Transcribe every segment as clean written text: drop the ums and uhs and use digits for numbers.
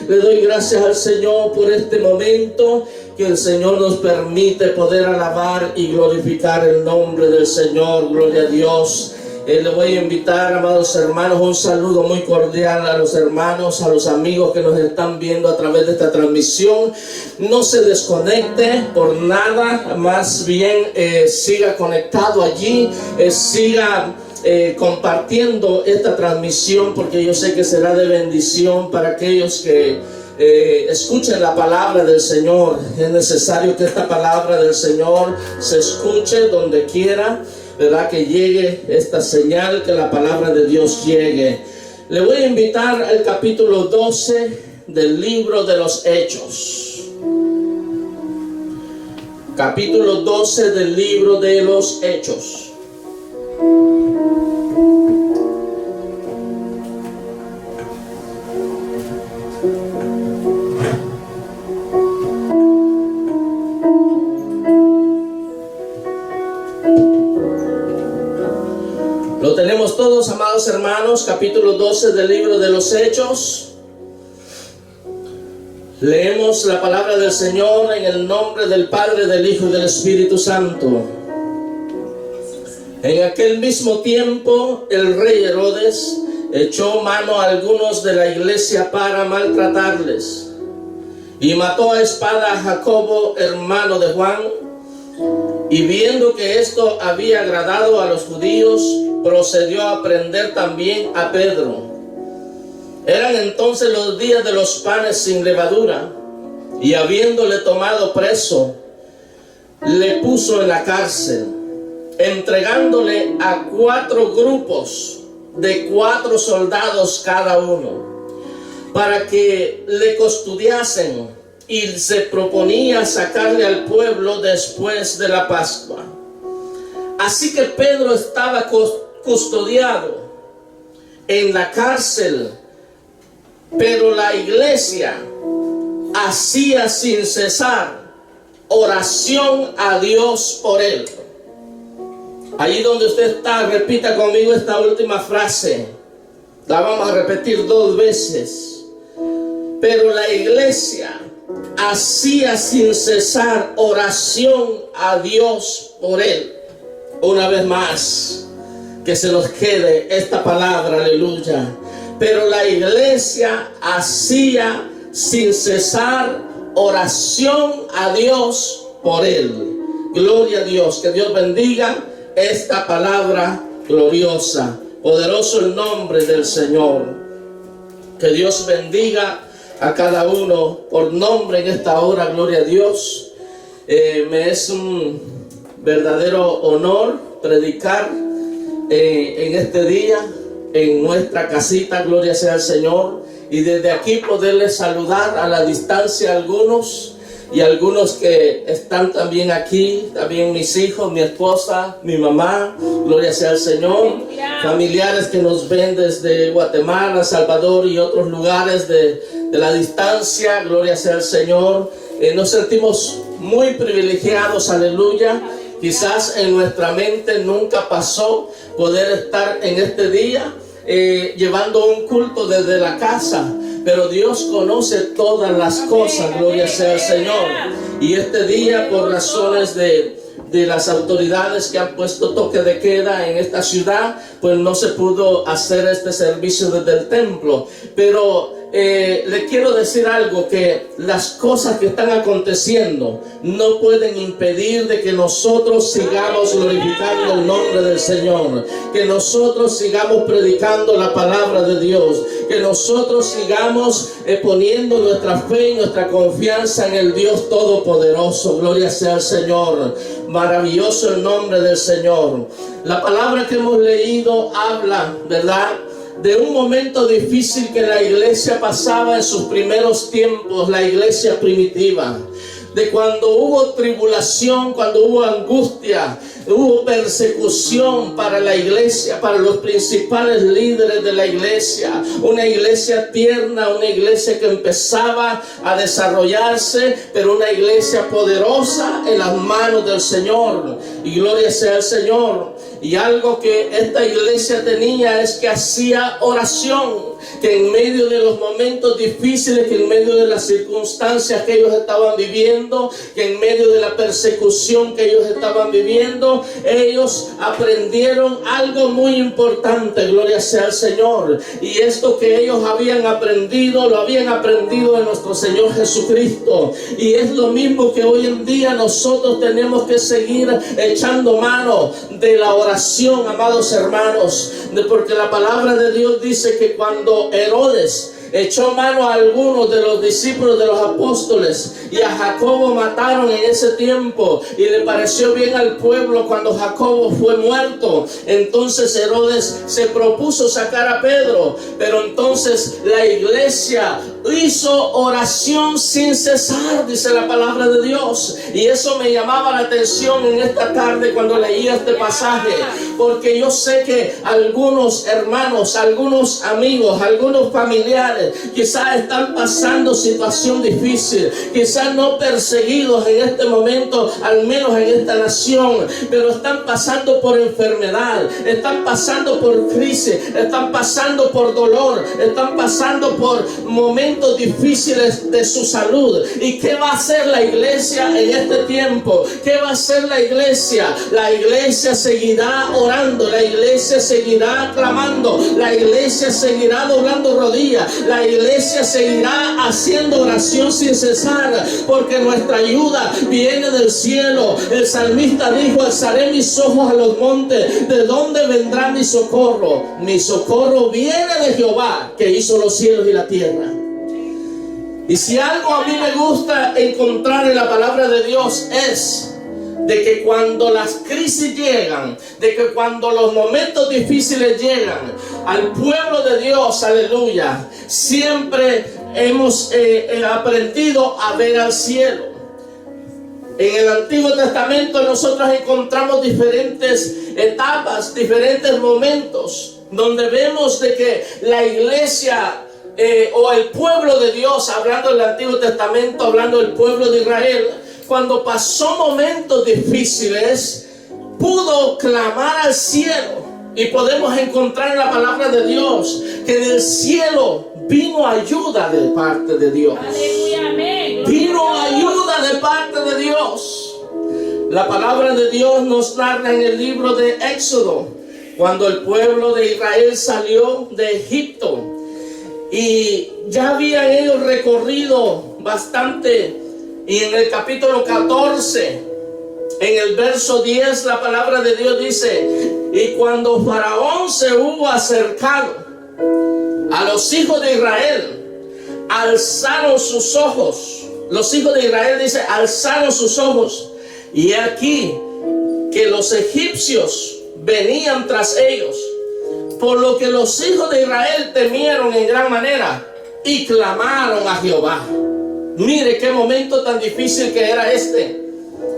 Le doy gracias al Señor por este momento que el Señor nos permite poder alabar y glorificar el nombre del Señor. Gloria a Dios. Le voy a invitar, amados hermanos, un saludo muy cordial a los hermanos, a los amigos que nos están viendo a través de esta transmisión. No se desconecte por nada, más bien siga conectado allí, siga compartiendo esta transmisión, porque yo sé que será de bendición para aquellos que escuchen la palabra del Señor. Es necesario que esta palabra del Señor se escuche donde quiera, ¿verdad? Que llegue esta señal, que la palabra de Dios llegue. Le voy a invitar al capítulo 12 del libro de los Hechos. Capítulo 12 del libro de los Hechos. Lo tenemos todos, amados hermanos, capítulo 12 del libro de los Hechos. Leemos la palabra del Señor en el nombre del Padre, del Hijo y del Espíritu Santo. En aquel mismo tiempo, el rey Herodes echó mano a algunos de la iglesia para maltratarles, y mató a espada a Jacobo, hermano de Juan. Y viendo que esto había agradado a los judíos, procedió a prender también a Pedro. Eran entonces los días de los panes sin levadura, y habiéndole tomado preso, le puso en la cárcel, entregándole a 4 grupos de 4 soldados cada uno, para que le custodiasen, y se proponía sacarle al pueblo después de la Pascua. Así que Pedro estaba custodiado en la cárcel, pero la iglesia hacía sin cesar oración a Dios por él. Allí donde usted está, repita conmigo esta última frase. La vamos a repetir 2 veces. Pero la iglesia hacía sin cesar oración a Dios por él. Una vez más, que se nos quede esta palabra, aleluya. Pero la iglesia hacía sin cesar oración a Dios por él. Gloria a Dios. Que Dios bendiga esta palabra gloriosa. Poderoso el nombre del Señor. Que Dios bendiga a cada uno por nombre en esta hora. Gloria a Dios. Me es un verdadero honor predicar en este día en nuestra casita. Gloria sea al Señor. Y desde aquí poderles saludar a la distancia a algunos, y algunos que están también aquí, también mis hijos, mi esposa, mi mamá. Gloria sea al Señor. Familiares que nos ven desde Guatemala, Salvador y otros lugares de la distancia. Gloria sea al Señor. Nos sentimos muy privilegiados, aleluya. Quizás en nuestra mente nunca pasó poder estar en este día llevando un culto desde la casa, pero Dios conoce todas las cosas. Gloria sea al Señor. Y este día, por razones de las autoridades que han puesto toque de queda en esta ciudad, pues no se pudo hacer este servicio desde el templo. Pero le quiero decir algo, que las cosas que están aconteciendo no pueden impedir de que nosotros sigamos glorificando el nombre del Señor, que nosotros sigamos predicando la palabra de Dios, que nosotros sigamos poniendo nuestra fe y nuestra confianza en el Dios Todopoderoso. Gloria sea al Señor. Maravilloso el nombre del Señor. La palabra que hemos leído habla, ¿verdad?, de un momento difícil que la iglesia pasaba en sus primeros tiempos, la iglesia primitiva. De cuando hubo tribulación, cuando hubo angustia, hubo persecución para la iglesia, para los principales líderes de la iglesia. Una iglesia tierna, una iglesia que empezaba a desarrollarse, pero una iglesia poderosa en las manos del Señor. Y gloria sea al Señor. Y algo que esta iglesia tenía es que hacía oración. que en medio de los momentos difíciles, que en medio de las circunstancias que ellos estaban viviendo, que en medio de la persecución que ellos estaban viviendo, ellos aprendieron algo muy importante, gloria sea al Señor. Y esto que ellos habían aprendido, lo habían aprendido de nuestro Señor Jesucristo. Y es lo mismo que hoy en día nosotros tenemos que seguir echando mano de la oración, amados hermanos, porque la palabra de Dios dice que cuando Herodes echó mano a algunos de los discípulos de los apóstoles y a Jacobo mataron en ese tiempo, y le pareció bien al pueblo cuando Jacobo fue muerto, entonces Herodes se propuso sacar a Pedro. Pero entonces la iglesia hizo oración sin cesar, dice la palabra de Dios. Y eso me llamaba la atención en esta tarde cuando leía este pasaje, porque yo sé que algunos hermanos, algunos amigos, algunos familiares quizás están pasando situación difícil, quizás no perseguidos en este momento, al menos en esta nación, pero están pasando por enfermedad, están pasando por crisis, están pasando por dolor, están pasando por momentos difíciles de su salud. ¿Y qué va a hacer la iglesia en este tiempo? ¿Qué va a hacer la iglesia? La iglesia seguirá orando, la iglesia seguirá clamando, la iglesia seguirá doblando rodillas, la iglesia seguirá haciendo oración sin cesar, porque nuestra ayuda viene del cielo. El salmista dijo: alzaré mis ojos a los montes, ¿de dónde vendrá mi socorro? Mi socorro viene de Jehová, que hizo los cielos y la tierra. Y si algo a mí me gusta encontrar en la palabra de Dios es de que cuando las crisis llegan, de que cuando los momentos difíciles llegan, al pueblo de Dios, aleluya, siempre hemos aprendido a ver al cielo. En el Antiguo Testamento nosotros encontramos diferentes etapas, diferentes momentos, donde vemos de que la iglesia o el pueblo de Dios, hablando del Antiguo Testamento, hablando del pueblo de Israel, cuando pasó momentos difíciles, pudo clamar al cielo. Y podemos encontrar en la palabra de Dios que del cielo vino ayuda de parte de Dios. Aleluya, amén. Vino ayuda de parte de Dios. La palabra de Dios nos narra en el libro de Éxodo, cuando el pueblo de Israel salió de Egipto. Y ya habían ellos recorrido bastante. Y en el capítulo 14, en el verso 10, la palabra de Dios dice: y cuando Faraón se hubo acercado a los hijos de Israel, alzaron sus ojos. Los hijos de Israel, dice, alzaron sus ojos, y aquí que los egipcios venían tras ellos, por lo que los hijos de Israel temieron en gran manera y clamaron a Jehová. Mire qué momento tan difícil que era este.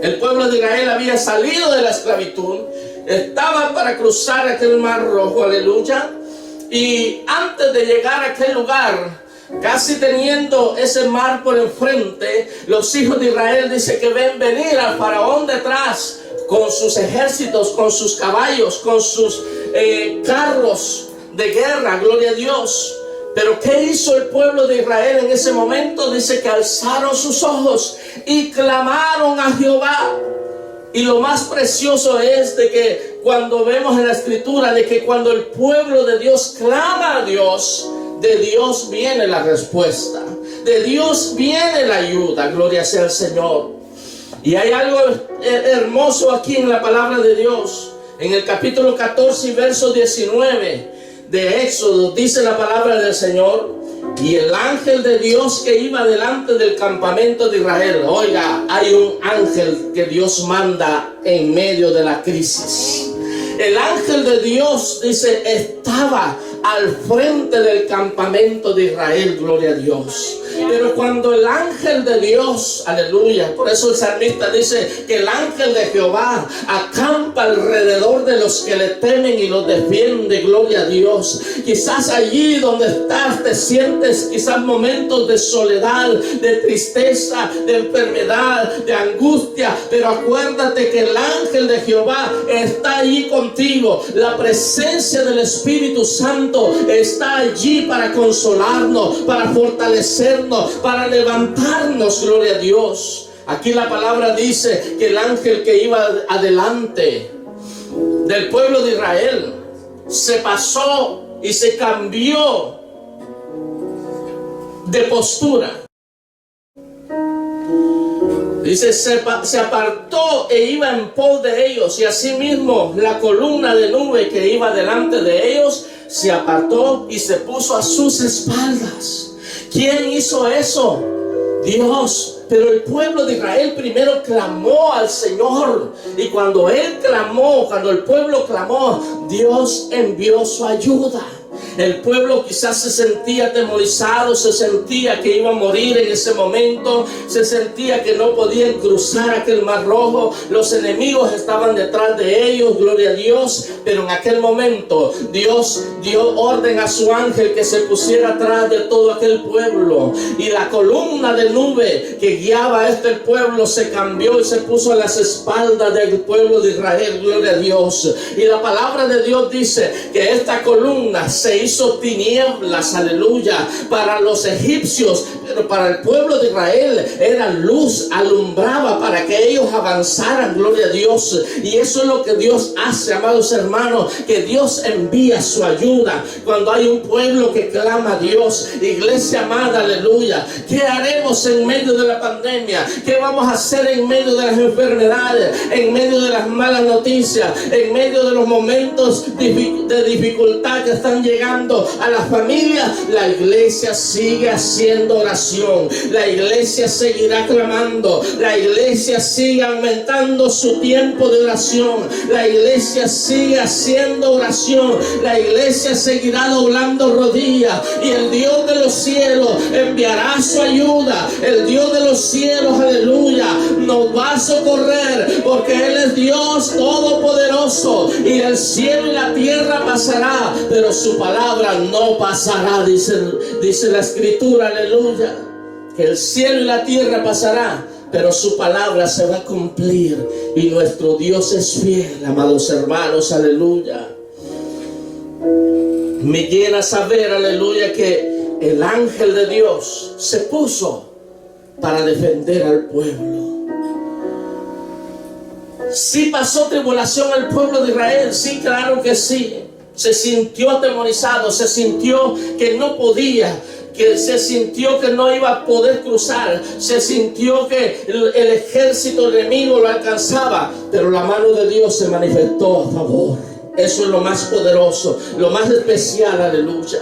El pueblo de Israel había salido de la esclavitud, estaba para cruzar aquel mar rojo, aleluya. Y antes de llegar a aquel lugar, casi teniendo ese mar por enfrente, los hijos de Israel dice que ven venir al faraón detrás con sus ejércitos, con sus caballos, con sus carros de guerra, gloria a Dios. Pero ¿qué hizo el pueblo de Israel en ese momento? Dice que alzaron sus ojos y clamaron a Jehová. Y lo más precioso es de que cuando vemos en la escritura de que cuando el pueblo de Dios clama a Dios, de Dios viene la respuesta, de Dios viene la ayuda, gloria sea al Señor. Y hay algo hermoso aquí en la palabra de Dios. En el capítulo 14 y verso 19 de Éxodo dice la palabra del Señor: y el ángel de Dios que iba delante del campamento de Israel. Oiga, hay un ángel que Dios manda en medio de la crisis. El ángel de Dios, dice, estaba al frente del campamento de Israel, gloria a Dios. Pero cuando el ángel de Dios, aleluya, por eso el salmista dice que el ángel de Jehová acampa alrededor de los que le temen y los defiende, gloria a Dios. Quizás allí donde estás te sientes quizás momentos de soledad, de tristeza, de enfermedad, de angustia, pero acuérdate que el ángel de Jehová está allí contigo. La presencia del Espíritu Santo Santo está allí para consolarnos, para fortalecernos, para levantarnos, gloria a Dios. Aquí la palabra dice que el ángel que iba adelante del pueblo de Israel se pasó y se cambió de postura. Dice, se apartó e iba en pos de ellos, y asimismo la columna de nube que iba delante de ellos se apartó y se puso a sus espaldas. ¿Quién hizo eso? Dios. Pero el pueblo de Israel primero clamó al Señor, y cuando el pueblo clamó, Dios envió su ayuda. El pueblo quizás se sentía atemorizado, se sentía que iba a morir en ese momento, se sentía que no podían cruzar aquel mar rojo, los enemigos estaban detrás de ellos, gloria a Dios. Pero en aquel momento Dios dio orden a su ángel que se pusiera atrás de todo aquel pueblo, y la columna de nube que guiaba a este pueblo se cambió y se puso a las espaldas del pueblo de Israel, gloria a Dios. Y la palabra de Dios dice que esta columna se hizo tinieblas, aleluya, para los egipcios, pero para el pueblo de Israel era luz, alumbraba para que ellos avanzaran, gloria a Dios. Y eso es lo que Dios hace, amados hermanos, que Dios envía su ayuda cuando hay un pueblo que clama a Dios. Iglesia amada, aleluya, ¿qué haremos en medio de la pandemia? ¿Qué vamos a hacer en medio de las enfermedades, en medio de las malas noticias, en medio de los momentos de dificultad que están llegando a las familias? La iglesia sigue haciendo oración, la iglesia seguirá clamando, la iglesia sigue aumentando su tiempo de oración, la iglesia sigue haciendo oración, la iglesia seguirá doblando rodillas, y el Dios de los cielos enviará su ayuda. El Dios de los cielos, aleluya, nos va a socorrer, porque Él es Dios todopoderoso, y el cielo y la tierra pasará, pero su palabra no pasará, dice la escritura, aleluya, que el cielo y la tierra pasará, pero su palabra se va a cumplir, y nuestro Dios es fiel, amados hermanos, aleluya. Me llena saber, aleluya, que el ángel de Dios se puso para defender al pueblo. Sí pasó tribulación al pueblo de Israel, sí, claro que sí. Se sintió atemorizado, se sintió que no podía, que se sintió que no iba a poder cruzar, se sintió que el ejército enemigo lo alcanzaba, pero la mano de Dios se manifestó a favor. Eso es lo más poderoso, lo más especial, aleluya.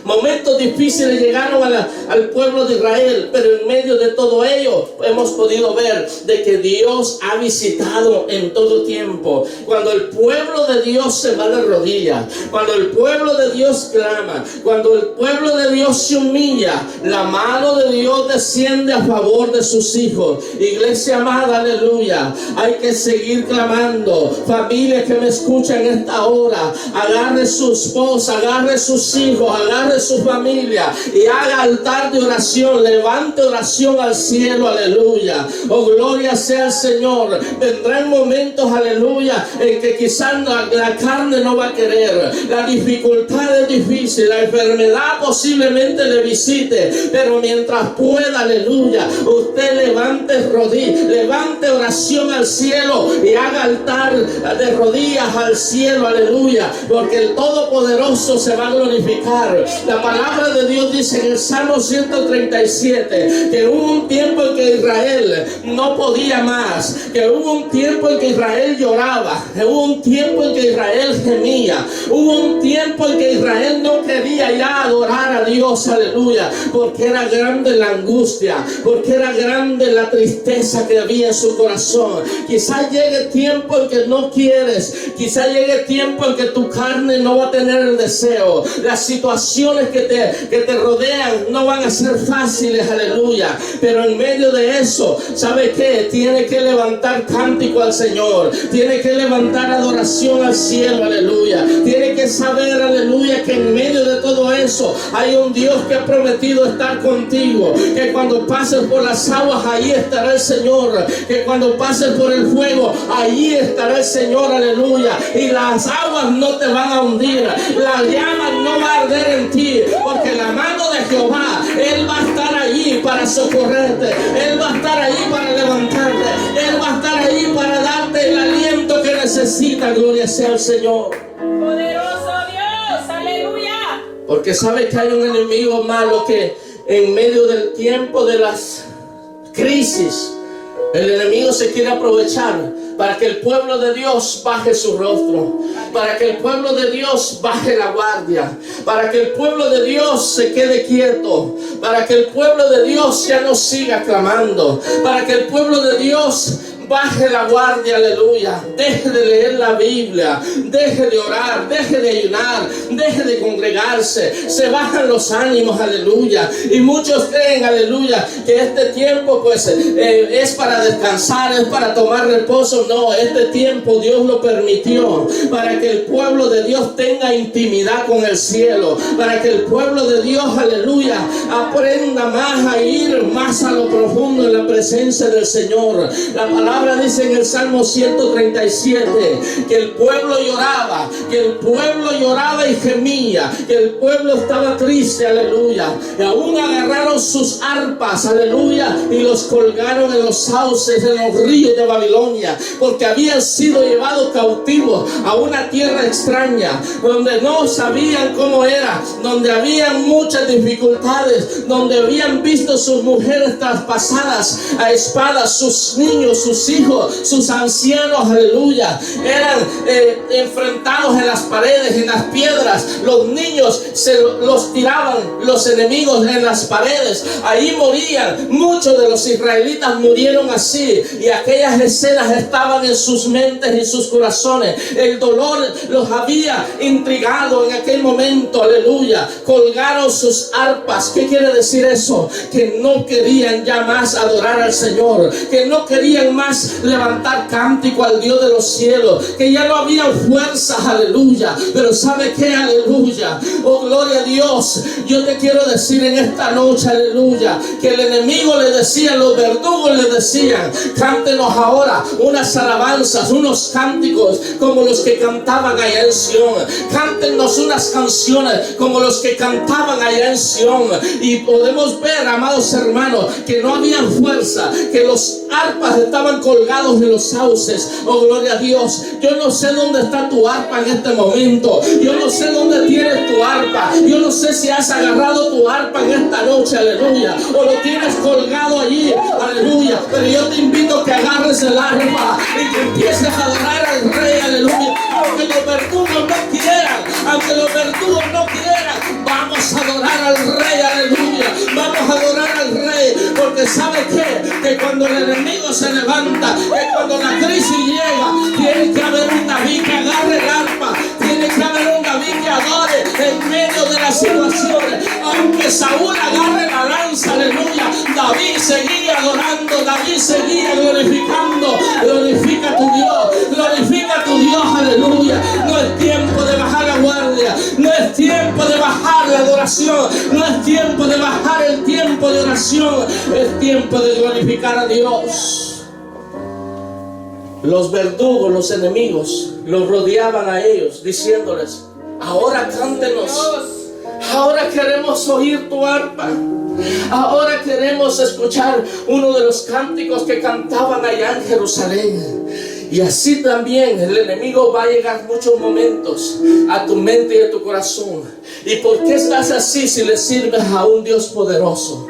Momentos difíciles llegaron al pueblo de Israel, pero en medio de todo ello hemos podido ver de que Dios ha visitado en todo tiempo. Cuando el pueblo de Dios se va de rodillas, cuando el pueblo de Dios clama, cuando el pueblo de Dios se humilla, la mano de Dios desciende a favor de sus hijos. Iglesia amada, aleluya, hay que seguir clamando. Familia que me escuchan en esta hora, agarre su esposa, agarre sus hijos, agarre su familia y haga altar de oración, levante oración al cielo, aleluya. Oh, gloria sea al Señor. Vendrán momentos, aleluya, en que quizás la carne no va a querer, la dificultad es difícil, la enfermedad posiblemente le visite, pero mientras pueda, aleluya, usted levante rodillas, levante oración al cielo y haga altar de rodillas al cielo, aleluya, porque el Todopoderoso se va a glorificar. La palabra de Dios dice en el Salmo 137 que hubo un tiempo en que Israel no podía más, que hubo un tiempo en que Israel lloraba, que hubo un tiempo en que Israel gemía, hubo un tiempo en que Israel no quería ya adorar a Dios, aleluya, porque era grande la angustia, porque era grande la tristeza que había en su corazón. Quizás llegue tiempo en que no quieres, quizás llegue tiempo en que tu carne no va a tener el deseo, la situación situaciones que te rodean no van a ser fáciles, aleluya. Pero en medio de eso, ¿sabe qué? Tiene que levantar cántico al Señor. Tiene que levantar adoración al cielo, aleluya. Tiene que saber, aleluya, que en medio de todo eso hay un Dios que ha prometido estar contigo. Que cuando pases por las aguas, ahí estará el Señor. Que cuando pases por el fuego, ahí estará el Señor, aleluya. Y las aguas no te van a hundir. La llama no va a arder en ti. Porque la mano de Jehová, Él va a estar allí para socorrerte. Él va a estar allí para levantarte. Él va a estar allí para darte el aliento que necesitas. Gloria sea al Señor. Poderoso Dios, aleluya. Porque sabe que hay un enemigo malo que en medio del tiempo de las crisis, el enemigo se quiere aprovechar para que el pueblo de Dios baje su rostro, para que el pueblo de Dios baje la guardia, para que el pueblo de Dios se quede quieto, para que el pueblo de Dios ya no siga clamando, para que el pueblo de Dios baje la guardia, aleluya. Deje de leer la Biblia, deje de orar, deje de ayunar, deje de congregarse. Se bajan los ánimos, aleluya. Y muchos creen, aleluya, que este tiempo pues es para descansar, es para tomar reposo. No, este tiempo Dios lo permitió para que el pueblo de Dios tenga intimidad con el cielo, para que el pueblo de Dios, aleluya, aprenda más a ir más a lo profundo en la presencia del Señor. La palabra dice en el Salmo 137 que el pueblo lloraba y gemía, que el pueblo estaba triste, aleluya. Y aún agarraron sus arpas, aleluya, y los colgaron en los sauces, en los ríos de Babilonia, porque habían sido llevados cautivos a una tierra extraña, donde no sabían cómo era, donde habían muchas dificultades, donde habían visto sus mujeres traspasadas a espadas, sus niños, sus hijos, sus ancianos, aleluya, eran enfrentados en las paredes, en las piedras. Los niños los tiraban los enemigos en las paredes, ahí morían. Muchos de los israelitas murieron así, y aquellas escenas estaban en sus mentes y sus corazones. El dolor los había intrigado en aquel momento, aleluya. Colgaron sus arpas. ¿Qué quiere decir eso? Que no querían ya más adorar al Señor, que no querían más levantar cántico al Dios de los cielos, que ya no había fuerzas, aleluya. Pero ¿sabe qué? Aleluya, oh gloria a Dios. Yo te quiero decir en esta noche, aleluya, que el enemigo le decía, los verdugos le decían: cántenos ahora unas alabanzas, unos cánticos como los que cantaban allá en Sión. Cántenos unas canciones como los que cantaban allá en Sión. Y podemos ver, amados hermanos, que no había fuerza, que los arpas estaban colgados en los sauces. Oh gloria a Dios. Yo no sé dónde está tu arpa en este momento. Yo no sé dónde tienes tu arpa. Yo no sé si has agarrado tu arpa en esta noche, aleluya, o lo tienes colgado allí, aleluya. Pero yo te invito a que agarres el arpa y que empieces a adorar al Rey, aleluya. Aunque los verdugos no quieran, aunque los verdugos no quieran, vamos a adorar al Rey, aleluya. Vamos a adorar al Rey, porque ¿sabe qué? Que cuando el enemigo se levanta, que cuando la crisis llega, tiene que haber un David que agarre el arpa, tiene que haber un David que adore en medio de las situaciones. Aunque Saúl agarre la lanza, aleluya, David seguía adorando, David seguía glorificando. Glorifica a tu Dios, glorifica a tu Dios, aleluya. No es tiempo de bajar la guardia, no es tiempo de bajar la adoración, no es tiempo de bajar el tiempo de oración, es tiempo de glorificar a Dios. Los verdugos, los enemigos, los rodeaban a ellos diciéndoles: ahora cántenos, ahora queremos oír tu arpa, ahora queremos escuchar uno de los cánticos que cantaban allá en Jerusalén. Y así también el enemigo va a llegar muchos momentos a tu mente y a tu corazón. ¿Y por qué estás así si le sirves a un Dios poderoso?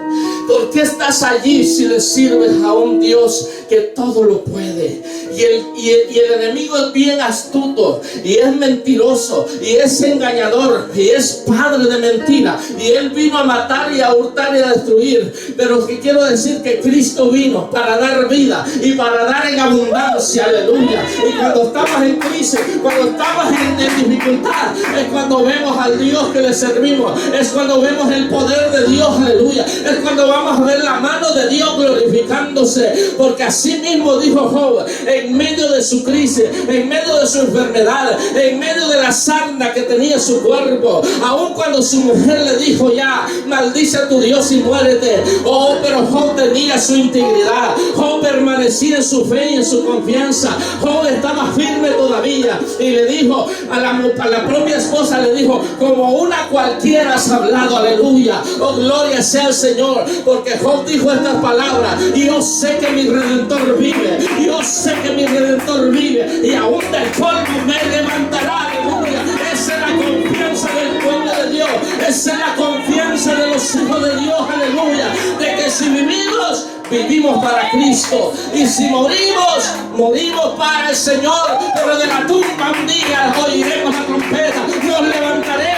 ¿Por qué estás allí si le sirves a un Dios que todo lo puede. Y el enemigo es bien astuto, y es mentiroso, y es engañador, y es padre de mentira. Y él vino a matar y a hurtar y a destruir. Pero que quiero decir que Cristo vino para dar vida y para dar en abundancia. Aleluya. Y cuando estamos en crisis, cuando estamos en dificultad, es cuando vemos al Dios que le servimos. Es cuando vemos el poder de Dios. Aleluya. Es cuando vamos a ver la mano de Dios glorificándose. Porque así mismo dijo Job, en medio de su crisis, en medio de su enfermedad, en medio de la sarna que tenía su cuerpo, aun cuando su mujer le dijo ya, maldice a tu Dios y muérete. Oh, pero Job tenía su integridad. Job permanecía en su fe y en su confianza. Job estaba firme todavía y le dijo a la propia esposa, le dijo, como una cualquiera has hablado. Aleluya. Oh, gloria sea al Señor, porque Job dijo estas palabras: y yo sé que mi Redentor vive, yo sé que mi Redentor vive, y aún del polvo me levantará. Aleluya. Esa es la confianza del pueblo de Dios, esa es la confianza de los hijos de Dios. Aleluya. De que si vivimos, vivimos para Cristo, y si morimos, morimos para el Señor. Pero de la tumba un día oiremos la trompeta, nos levantaremos.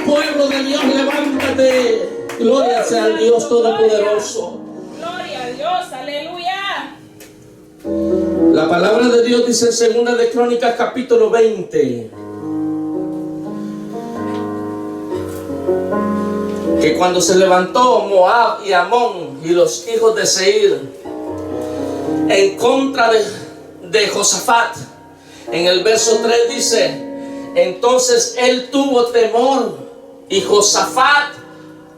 Pueblo de Dios, levántate. Gloria sea al Dios Todopoderoso. Gloria a Dios, aleluya. La palabra de Dios dice en 2 de Crónicas capítulo 20 que cuando se levantó Moab y Amón y los hijos de Seir en contra de Josafat, en el verso 3 dice: entonces él tuvo temor, y Josafat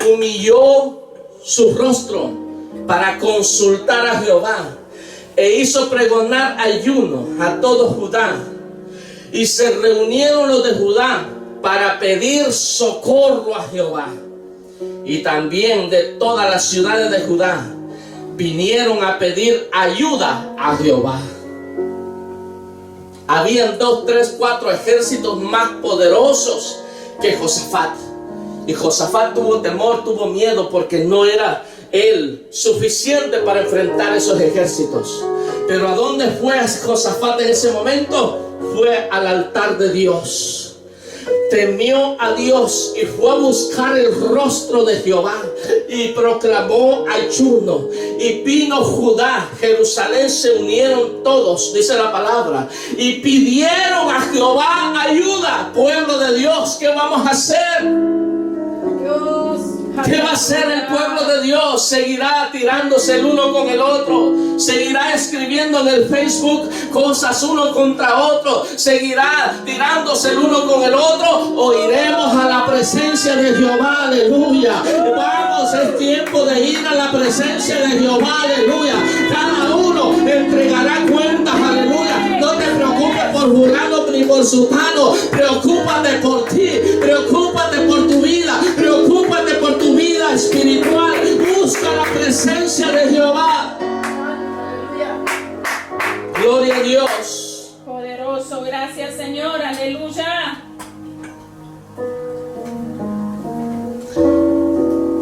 humilló su rostro para consultar a Jehová, e hizo pregonar ayuno a todo Judá. Y se reunieron los de Judá para pedir socorro a Jehová. Y también de todas las ciudades de Judá vinieron a pedir ayuda a Jehová. Habían 2, 3, 4 ejércitos más poderosos que Josafat. Y Josafat tuvo temor, tuvo miedo, porque no era él suficiente para enfrentar esos ejércitos. Pero ¿a dónde fue Josafat en ese momento? Fue al altar de Dios. Temió a Dios y fue a buscar el rostro de Jehová y proclamó ayuno. Y vino Judá, Jerusalén, se unieron todos, dice la palabra, y pidieron a Jehová ayuda. Pueblo de Dios, ¿qué vamos a hacer? ¿Qué va a hacer el pueblo de Dios? ¿Seguirá tirándose el uno con el otro? ¿Seguirá escribiendo en el Facebook cosas uno contra otro? ¿Seguirá tirándose el uno con el otro? ¿O iremos a la presencia de Jehová? Aleluya. Vamos, es tiempo de ir a la presencia de Jehová. Aleluya. Cada uno entregará cuentas. Aleluya. No te preocupes por fulano ni por sultano. Preocúpate por ti. Preocúpate por tu vida. Preocúpate por tu vida espiritual. Busca la presencia de Jehová. Gloria a Dios. Poderoso, gracias Señor, aleluya.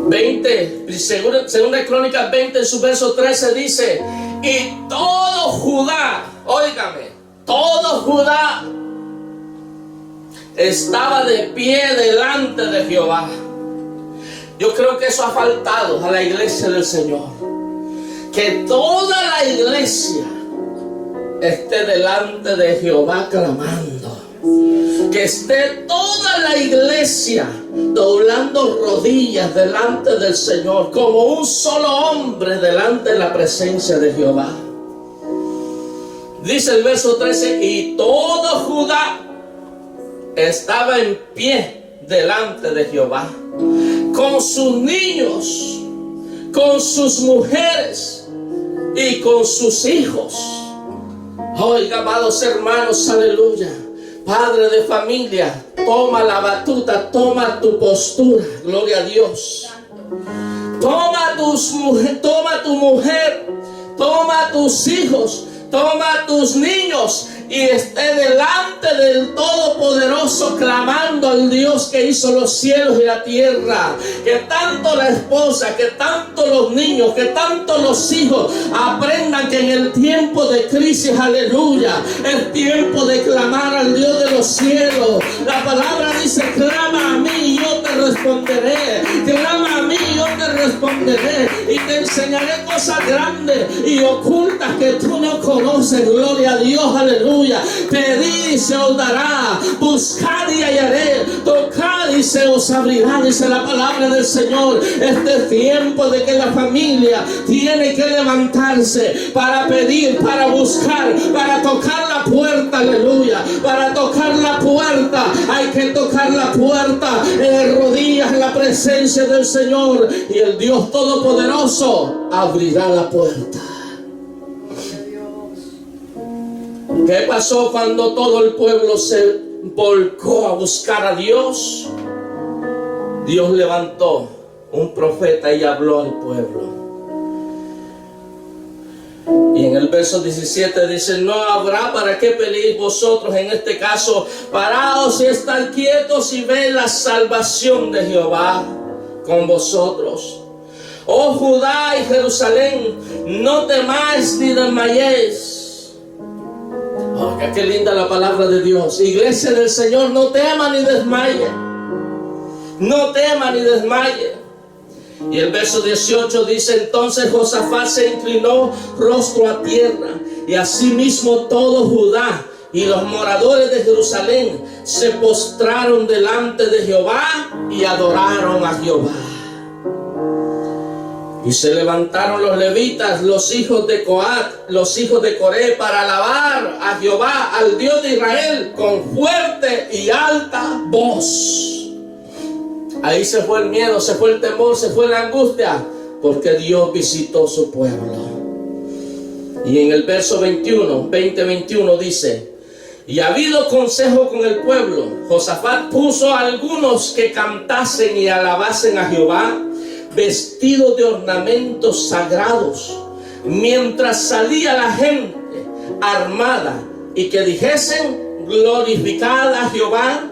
20, segunda Crónicas 20, en su verso 13 dice: y todo Judá, óigame, todo Judá estaba de pie delante de Jehová. Yo creo que eso ha faltado a la iglesia del Señor, que toda la iglesia esté delante de Jehová clamando, que esté toda la iglesia doblando rodillas delante del Señor, como un solo hombre delante de la presencia de Jehová. Dice el verso 13: y todo Judá estaba en pie delante de Jehová, con sus niños, con sus mujeres y con sus hijos. Oiga, amados hermanos, aleluya. Padre de familia, toma la batuta, toma tu postura, gloria a Dios. Toma tu mujer, toma tus hijos, toma tus niños y esté delante del Todopoderoso clamando al Dios que hizo los cielos y la tierra. Que tanto la esposa, que tanto los niños, que tanto los hijos aprendan que en el tiempo de crisis, aleluya, es tiempo de clamar al Dios de los cielos. La palabra dice: clama a mí y yo te responderé. Clama a mí y yo te responderé y te enseñaré cosas grandes y ocultas que tú no conoces. Gloria a Dios, aleluya. Pedid y se os dará, buscad y hallaré, tocad y se os abrirá, dice la palabra del Señor. Este tiempo de que la familia tiene que levantarse para pedir, para buscar, para tocar la puerta, aleluya. Para tocar la puerta hay que tocar la puerta en rodillas en la presencia del Señor, y el Dios Todopoderoso abrirá la puerta. ¿Qué pasó cuando todo el pueblo se volcó a buscar a Dios? Dios levantó un profeta y habló al pueblo. Y en el verso 17 dice: no habrá para qué pelear vosotros en este caso. Paraos y estad quietos y ved la salvación de Jehová con vosotros. Oh Judá y Jerusalén, no temáis ni desmayéis. Oh, qué linda la palabra de Dios. Iglesia del Señor, no tema ni desmaye. No tema ni desmaye. Y el verso 18 dice: entonces Josafat se inclinó rostro a tierra, y asimismo todo Judá y los moradores de Jerusalén se postraron delante de Jehová y adoraron a Jehová. Y se levantaron los levitas, los hijos de Coat, los hijos de Coré, para alabar a Jehová, al Dios de Israel, con fuerte y alta voz. Ahí se fue el miedo, se fue el temor, se fue la angustia, porque Dios visitó su pueblo. Y en el verso 20-21 dice: y habido consejo con el pueblo, Josafat puso a algunos que cantasen y alabasen a Jehová, vestidos de ornamentos sagrados, mientras salía la gente armada, y que dijesen: glorificad a Jehová,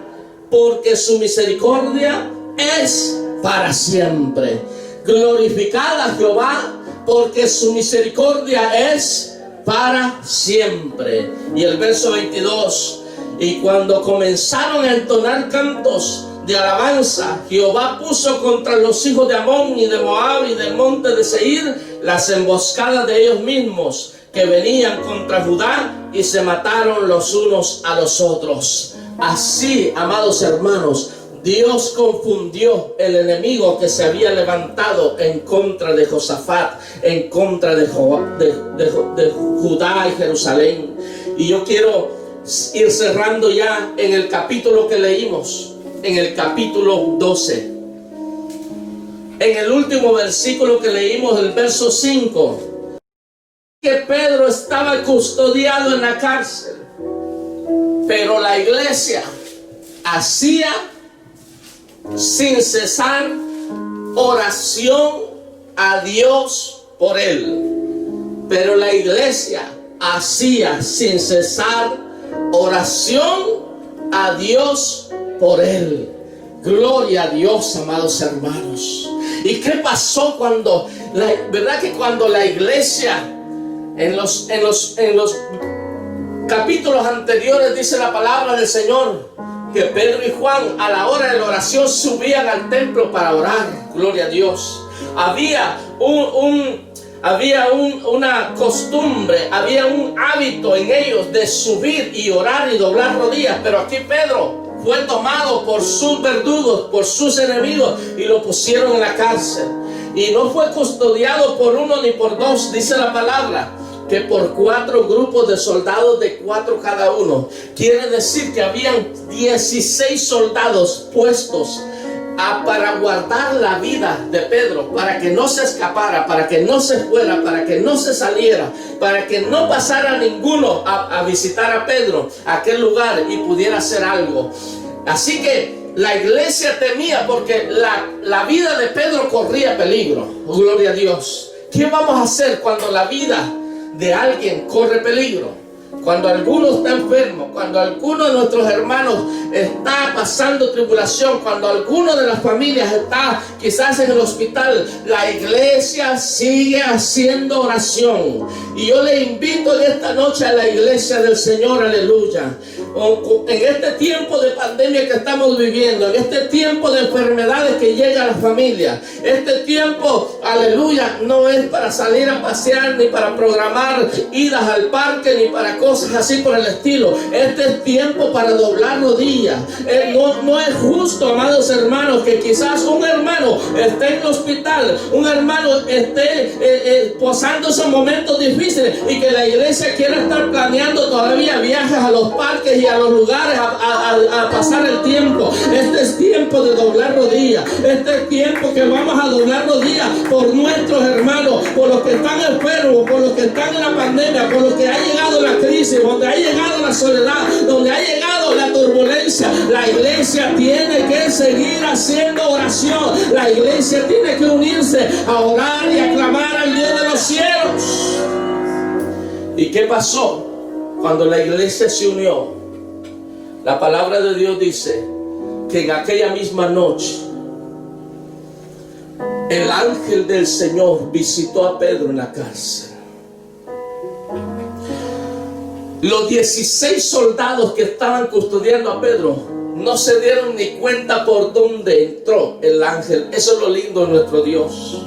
porque su misericordia es para siempre. Glorificad a Jehová, porque su misericordia es para siempre. Y el verso 22: y cuando comenzaron a entonar cantos de alabanza, Jehová puso contra los hijos de Amón y de Moab y del monte de Seir las emboscadas de ellos mismos, que venían contra Judá, y se mataron los unos a los otros. Así, amados hermanos, Dios confundió el enemigo que se había levantado en contra de Josafat, en contra de Judá y Jerusalén. Y yo quiero ir cerrando ya en el capítulo que leímos, en el capítulo 12. En el último versículo que leímos, el verso 5, que Pedro estaba custodiado en la cárcel, pero la iglesia hacía sin cesar oración a Dios por él. Pero la iglesia hacía sin cesar oración a Dios por él. Gloria a Dios, amados hermanos. ¿Y qué pasó cuando, verdad que cuando la iglesia en los capítulos anteriores dice la palabra del Señor que Pedro y Juan a la hora de la oración subían al templo para orar? Gloria a Dios. Había una costumbre, había un hábito en ellos de subir y orar y doblar rodillas. Pero aquí Pedro fue tomado por sus verdugos, por sus enemigos, y lo pusieron en la cárcel. Y no fue custodiado por uno ni por dos, dice la palabra, que por 4 grupos de soldados, de 4 cada uno. Quiere decir que habían 16 soldados puestos para guardar la vida de Pedro, para que no se escapara, para que no se fuera, para que no se saliera, para que no pasara ninguno a visitar a Pedro a aquel lugar y pudiera hacer algo. Así que la iglesia temía, porque la vida de Pedro corría peligro. Oh, gloria a Dios. ¿Qué vamos a hacer cuando la vida de alguien corre peligro? cuando alguno está enfermo, cuando alguno de nuestros hermanos está pasando tribulación, cuando alguno de las familias está quizás en el hospital, la iglesia sigue haciendo oración. Y yo le invito en esta noche a la iglesia del Señor, aleluya. En este tiempo de pandemia que estamos viviendo, en este tiempo de enfermedades que llega a la familia, este tiempo, aleluya, no es para salir a pasear, ni para programar idas al parque, ni para cosas así por el estilo. Este es tiempo para doblar rodillas. No es justo, amados hermanos, que quizás un hermano esté en el hospital, un hermano esté pasando esos momentos difíciles y que la iglesia quiera estar planeando todavía viajes a los parques y a los lugares a pasar el tiempo. Este es tiempo de doblar rodillas. Este es tiempo que vamos a doblar rodillas por nuestros hermanos, por los que están enfermos, por los que están en la pandemia, por los que ha llegado la crisis, donde ha llegado la soledad, donde ha llegado la turbulencia. La iglesia tiene que seguir haciendo oración. La iglesia tiene que unirse a orar y a clamar al Dios de los cielos. ¿Y qué pasó cuando la iglesia se unió? La palabra de Dios dice que en aquella misma noche el ángel del Señor visitó a Pedro en la cárcel. Los 16 soldados que estaban custodiando a Pedro no se dieron ni cuenta por dónde entró el ángel. Eso es lo lindo de nuestro Dios,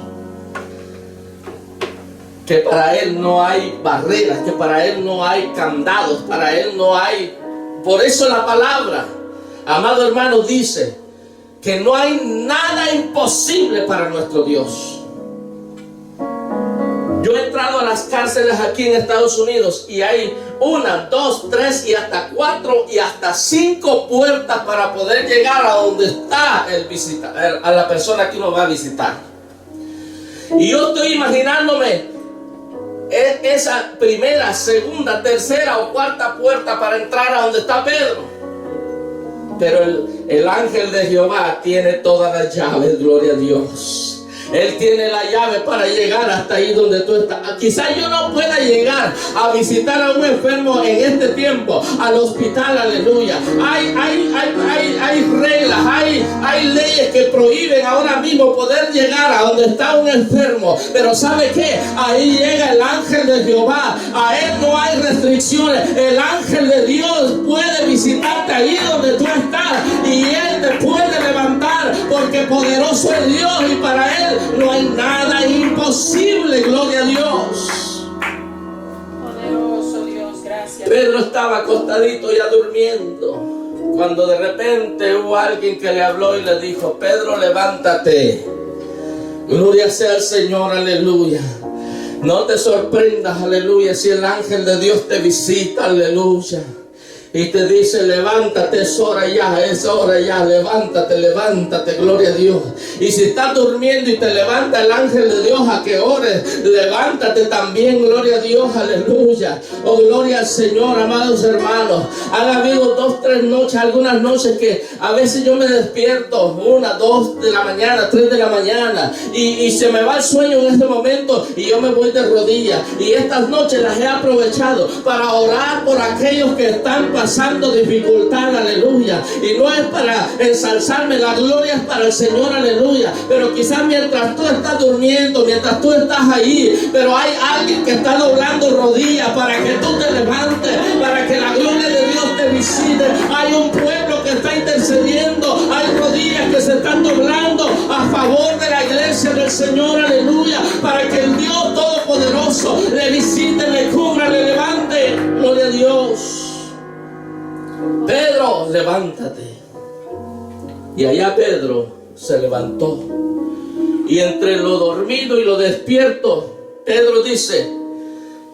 que para Él no hay barreras, que para Él no hay candados, para Él no hay... Por eso la palabra, amado hermano, dice que no hay nada imposible para nuestro Dios. Yo he entrado a las cárceles aquí en Estados Unidos y hay 1, 2, 3 y hasta 4 y hasta 5 puertas para poder llegar a donde está a la persona que uno va a visitar. Y yo estoy imaginándome esa primera, segunda, tercera o cuarta puerta para entrar a donde está Pedro. Pero el ángel de Jehová tiene todas las llaves, gloria a Dios. Él tiene la llave para llegar hasta ahí donde tú estás. Quizás yo no pueda llegar a visitar a un enfermo en este tiempo, al hospital, aleluya. Hay reglas, hay leyes que prohíben ahora mismo poder llegar a donde está un enfermo. Pero ¿sabe qué? Ahí llega el ángel de Jehová. A él no hay restricciones. El ángel de Dios puede visitarte ahí donde tú estás y él te puede levantar, porque poderoso es Dios y para él no hay nada imposible, gloria a Dios. Poderoso Dios, gracias. Pedro estaba acostadito ya durmiendo, cuando de repente hubo alguien que le habló y le dijo: Pedro, levántate. Gloria sea al Señor, aleluya. No te sorprendas, aleluya, si el ángel de Dios te visita, aleluya, y te dice: levántate, es hora ya, levántate, gloria a Dios. Y si estás durmiendo y te levanta el ángel de Dios a que ores, levántate también, gloria a Dios, aleluya. Oh, gloria al Señor, amados hermanos. Han habido 2, 3 noches, algunas noches que a veces yo me despierto 1, 2 de la mañana, 3 de la mañana, y se me va el sueño en este momento y yo me voy de rodillas. Y estas noches las he aprovechado para orar por aquellos que están pasando dificultad, aleluya. Y no es para ensalzarme, la gloria es para el Señor, aleluya. Pero quizás mientras tú estás durmiendo, mientras tú estás ahí, pero hay alguien que está doblando rodillas para que tú te levantes, para que la gloria de Dios te visite. Hay un pueblo que está intercediendo, hay rodillas que se están doblando a favor de la iglesia del Señor, aleluya, para que el Dios Todopoderoso le visite, le cubra, le levante, gloria a Dios. Pedro, levántate. Y allá Pedro se levantó. Y entre lo dormido y lo despierto, Pedro dice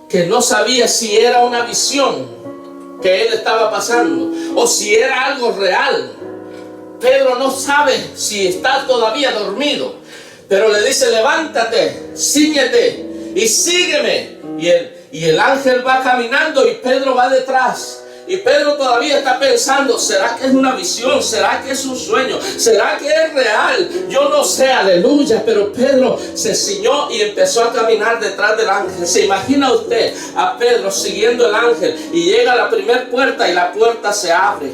que no sabía si era una visión que él estaba pasando o si era algo real. Pedro no sabe si está todavía dormido, pero le dice: levántate, cíñete y sígueme. Y el ángel va caminando y Pedro va detrás. Y Pedro todavía está pensando, ¿será que es una visión? ¿Será que es un sueño? ¿Será que es real? Yo no sé, aleluya. Pero Pedro se ciñó y empezó a caminar detrás del ángel. ¿Se imagina usted a Pedro siguiendo el ángel? Y llega a la primera puerta y la puerta se abre.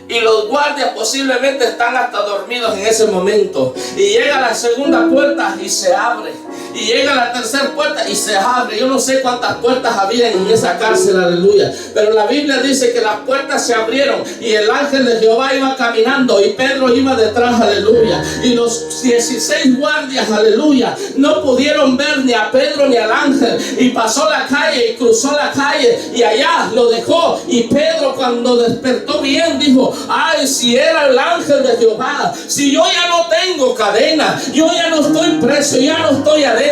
Y los guardias posiblemente están hasta dormidos en ese momento. Y llega a la segunda puerta y se abre. Y llega a la tercera puerta y se abre. Yo no sé cuántas puertas había en esa cárcel, aleluya. Pero la Biblia dice que las puertas se abrieron y el ángel de Jehová iba caminando y Pedro iba detrás, aleluya. Y los 16 guardias, aleluya, no pudieron ver ni a Pedro ni al ángel. Y pasó la calle y cruzó la calle y allá lo dejó. Y Pedro, cuando despertó bien, dijo: ay, si era el ángel de Jehová, si yo ya no tengo cadena, yo ya no estoy preso, ya no estoy adentro.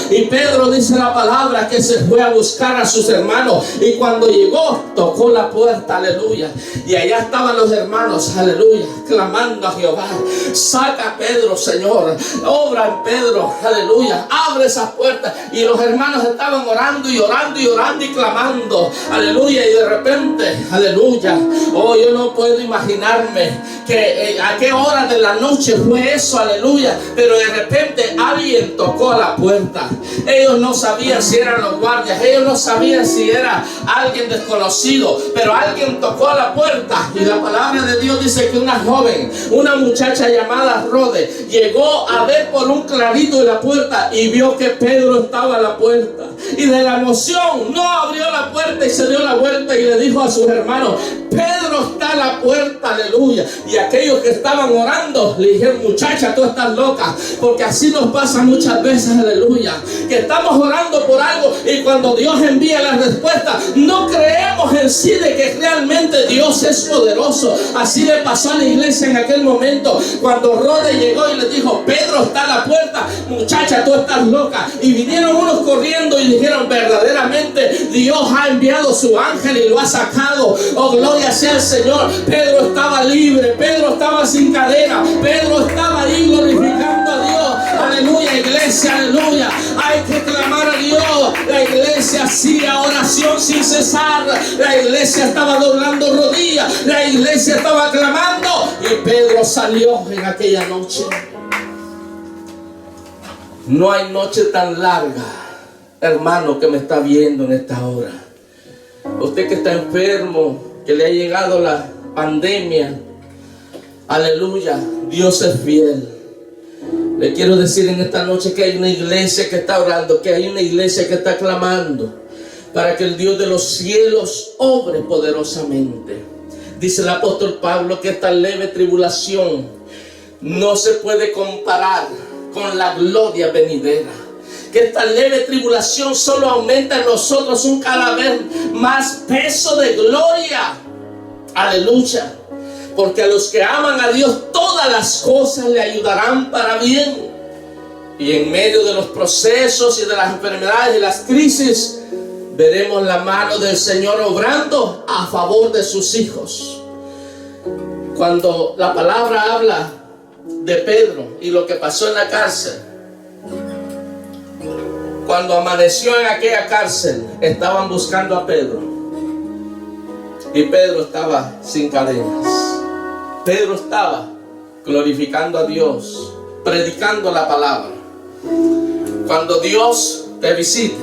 Y Pedro, dice la palabra, que se fue a buscar a sus hermanos, y cuando llegó tocó la puerta, aleluya, y allá estaban los hermanos, aleluya, clamando a Jehová: saca a Pedro, Señor, obra en Pedro, aleluya, abre esas puertas. Y los hermanos estaban orando y orando y orando y clamando, aleluya. Y de repente, aleluya, oh, yo no puedo imaginarme que a qué hora de la noche fue eso, aleluya, pero de repente alguien tocó a la puerta. Ellos no sabían si eran los guardias, ellos no sabían si era alguien desconocido, pero alguien tocó a la puerta. Y la palabra de Dios dice que una joven, una muchacha llamada Rode, llegó a ver por un clarito de la puerta y vio que Pedro estaba a la puerta, y de la emoción no abrió la puerta y se dio la vuelta y le dijo a sus hermanos: Pedro está a la puerta, aleluya. Y aquellos que estaban orando le dijeron: muchacha, tú estás loca, porque así nos pasa muchas veces, aleluya, que estamos orando por algo y cuando Dios envía la respuesta no creemos en sí de que realmente Dios es poderoso. Así le pasó a la iglesia en aquel momento, cuando Rode llegó y le dijo: Pedro está a la puerta, muchacha, tú estás loca. Y vinieron unos corriendo y dijeron: verdaderamente Dios ha enviado su ángel y lo ha sacado. Oh, gloria sea el Señor. Pedro estaba libre, Pedro estaba sin cadena, Pedro estaba ahí glorificando a Dios. Aleluya, iglesia, aleluya. Hay que clamar a Dios. La iglesia hacía oración sin cesar. La iglesia estaba doblando rodillas. La iglesia estaba clamando. Y Pedro salió en aquella noche. No hay noche tan larga, hermano, que me está viendo en esta hora. Usted que está enfermo, que le ha llegado la pandemia, aleluya, Dios es fiel. Le quiero decir en esta noche que hay una iglesia que está orando, que hay una iglesia que está clamando para que el Dios de los cielos obre poderosamente. Dice el apóstol Pablo que esta leve tribulación no se puede comparar con la gloria venidera. Que esta leve tribulación solo aumenta en nosotros un cada vez más peso de gloria. Aleluya. Porque a los que aman a Dios todas las cosas le ayudarán para bien. Y en medio de los procesos y de las enfermedades y las crisis, veremos la mano del Señor obrando a favor de sus hijos. Cuando la palabra habla de Pedro y lo que pasó en la cárcel, cuando amaneció en aquella cárcel, estaban buscando a Pedro. Y Pedro estaba sin cadenas. Pedro estaba glorificando a Dios, predicando la palabra. Cuando Dios te visite,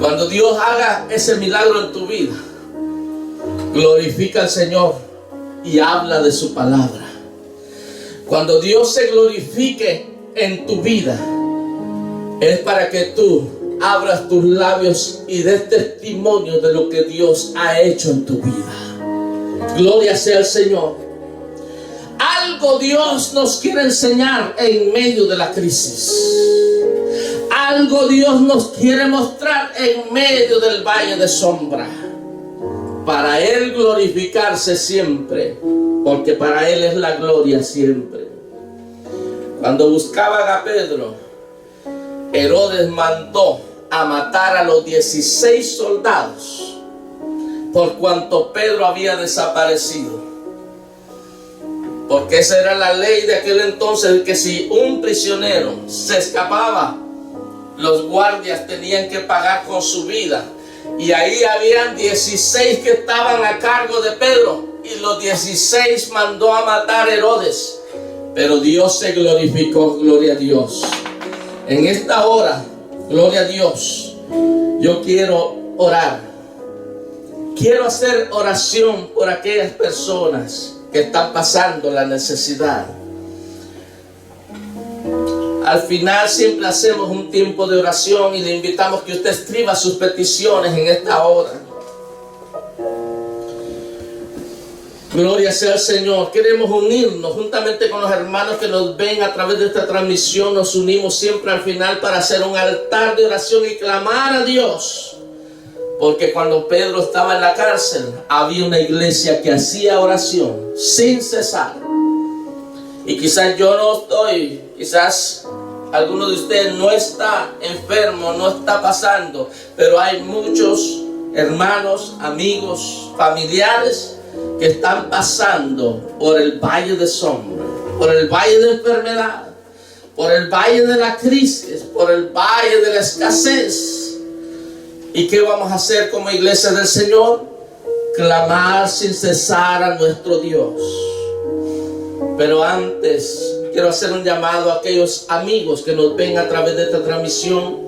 cuando Dios haga ese milagro en tu vida, glorifica al Señor y habla de su palabra. Cuando Dios se glorifique en tu vida, es para que tú abras tus labios y des testimonio de lo que Dios ha hecho en tu vida. Gloria sea al Señor. Algo Dios nos quiere enseñar en medio de la crisis. Algo Dios nos quiere mostrar en medio del valle de sombra. Para Él glorificarse siempre, porque para Él es la gloria siempre. Cuando buscaban a Pedro, Herodes mandó a matar a los 16 soldados por cuanto Pedro había desaparecido. Porque esa era la ley de aquel entonces, que si un prisionero se escapaba, los guardias tenían que pagar con su vida Y ahí habían 16 que estaban a cargo de Pedro. Y los 16 mandó a matar a Herodes. Pero Dios se glorificó, gloria a Dios. En esta hora, gloria a Dios, yo quiero orar. Quiero hacer oración por aquellas personas que están pasando la necesidad. Al final siempre hacemos un tiempo de oración y le invitamos que usted escriba sus peticiones en esta hora. Gloria sea al Señor. Queremos unirnos juntamente con los hermanos que nos ven a través de esta transmisión. Nos unimos siempre al final para hacer un altar de oración y clamar a Dios. Porque cuando Pedro estaba en la cárcel, había una iglesia que hacía oración sin cesar. Y quizás yo no estoy, quizás alguno de ustedes no está enfermo, no está pasando, pero hay muchos hermanos, amigos, familiares que están pasando por el valle de sombra, por el valle de enfermedad, por el valle de la crisis, por el valle de la escasez. ¿Y qué vamos a hacer como iglesia del Señor? Clamar sin cesar a nuestro Dios. Pero antes quiero hacer un llamado a aquellos amigos que nos ven a través de esta transmisión,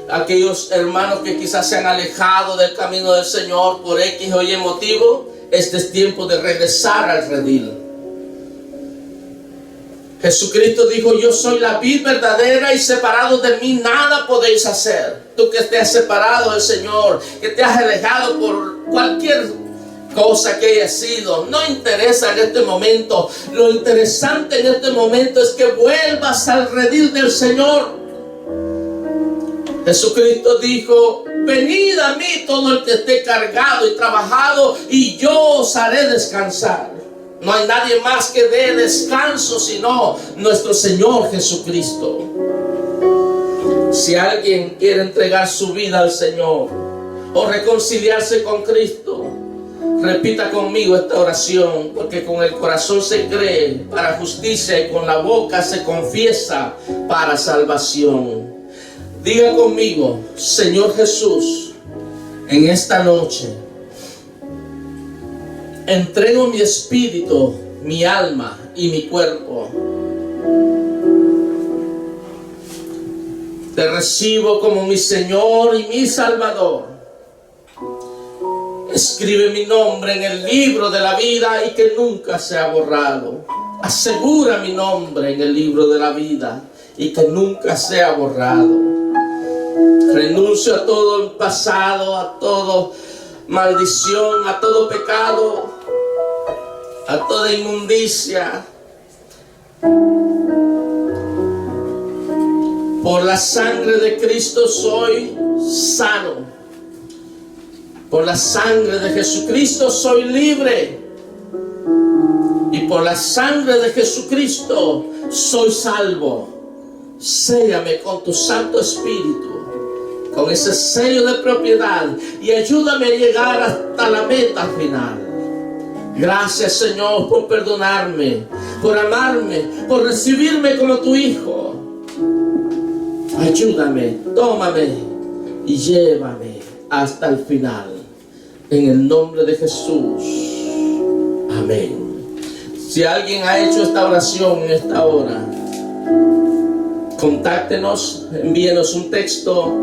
aquellos hermanos que quizás se han alejado del camino del Señor por X o Y motivo. Este es tiempo de regresar al redil. Jesucristo dijo: yo soy la vid verdadera y separados de mí nada podéis hacer. Tú que te has separado del Señor, que te has alejado por cualquier cosa que haya sido, no interesa en este momento. Lo interesante en este momento es que vuelvas al redil del Señor. Jesucristo dijo: venid a mí todo el que esté cargado y trabajado, y yo os haré descansar. No hay nadie más que dé descanso sino nuestro Señor Jesucristo. Si alguien quiere entregar su vida al Señor o reconciliarse con Cristo, repita conmigo esta oración, porque con el corazón se cree para justicia y con la boca se confiesa para salvación. Diga conmigo: Señor Jesús, en esta noche entrego mi espíritu, mi alma y mi cuerpo. Te recibo como mi Señor y mi Salvador. Escribe mi nombre en el libro de la vida y que nunca sea borrado. Asegura mi nombre en el libro de la vida y que nunca sea borrado. Renuncio a todo el pasado, a toda maldición, a todo pecado, a toda inmundicia. Por la sangre de Cristo soy sano. Por la sangre de Jesucristo soy libre. Y por la sangre de Jesucristo soy salvo. Séllame con tu Santo Espíritu, con ese sello de propiedad, y ayúdame a llegar hasta la meta final. Gracias, Señor, por perdonarme, por amarme, por recibirme como tu hijo. Ayúdame, tómame y llévame hasta el final. En el nombre de Jesús. Amén. Si alguien ha hecho esta oración en esta hora, contáctenos, envíenos un texto.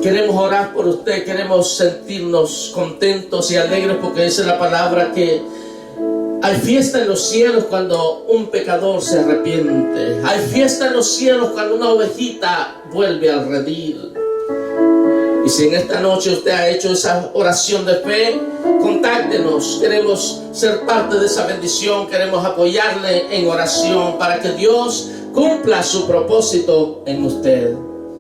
Queremos orar por usted, queremos sentirnos contentos y alegres, porque dice la palabra que hay fiesta en los cielos cuando un pecador se arrepiente. Hay fiesta en los cielos cuando una ovejita vuelve al redil. Y si en esta noche usted ha hecho esa oración de fe, contáctenos. Queremos ser parte de esa bendición, queremos apoyarle en oración para que Dios cumpla su propósito en usted.